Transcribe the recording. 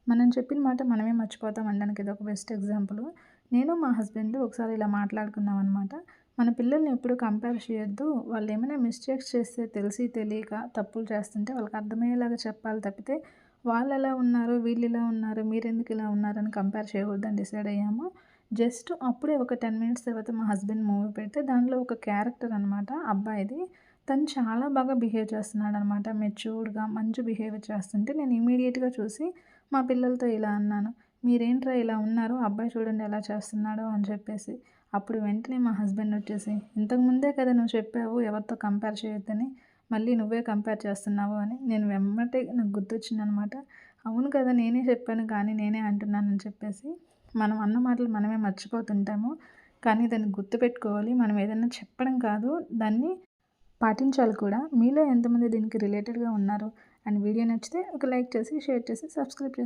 మనం చెప్పిన మాట మనమే మర్చిపోతాం అనడానికి ఇదొక బెస్ట్ ఎగ్జాంపుల్. నేను మా హస్బెండ్ ఒకసారి ఇలా మాట్లాడుకున్నామనమాట. మన పిల్లల్ని ఎప్పుడు కంపేర్ చేయొద్దు. వాళ్ళేమైనా మిస్టేక్స్ చేస్తే తెలిసి తెలియక తప్పులు చేస్తుంటే వాళ్ళకి అర్థమయ్యేలాగా చెప్పాలి తప్పితే, వాళ్ళెలా ఉన్నారు, వీళ్ళిలా ఉన్నారు, మీరెందుకు ఇలా ఉన్నారని కంపేర్ చేయకూడదని డిసైడ్ అయ్యాము. జస్ట్ అప్పుడే ఒక 10 మినిట్స్ తర్వాత మా హస్బెండ్ మూవీ పెడితే దాంట్లో ఒక క్యారెక్టర్ అనమాట అబ్బాయిది. తను చాలా బాగా బిహేవ్ చేస్తున్నాడనమాట. మెచ్యూర్డ్‌గా మంచి బిహేవియర్ చేస్తుంటే నేను ఇమ్మీడియేట్‌గా చూసి మా పిల్లలతో ఇలా అన్నాను. "మీరేంట్రా ఇలా ఉన్నారు? అబ్బాయి చూడండి ఎలా చేస్తున్నాడో" అని చెప్పేసి. అప్పుడు వెంటనే మా హస్బెండ్ వచ్చేసి, "ఇంతకు ముందే కదా నువ్వు చెప్పావు ఎవరితో కంపేర్ చేయొద్దని. మళ్ళీ నువ్వే కంపేర్ చేస్తున్నావు" అని. నేను వెమ్మటే నాకు గుర్తొచ్చిందనమాట. అవును కదా! నేనే చెప్పాను కానీ నేనే అంటున్నానని చెప్పేసి. మనం అన్న మాటలు మనమే మర్చిపోతుంటాము. కానీ దాన్ని గుర్తుపెట్టుకోవాలి. మనం ఏదైనా చెప్పడం కాదు, దాన్ని పాటించాలి కూడా. మీలో ఎంతమంది దీనికి రిలేటెడ్‌గా ఉన్నారు? అండ్ వీడియో నచ్చితే ఒక లైక్ చేసి, షేర్ చేసి, సబ్స్క్రైబ్ చేసుకోండి.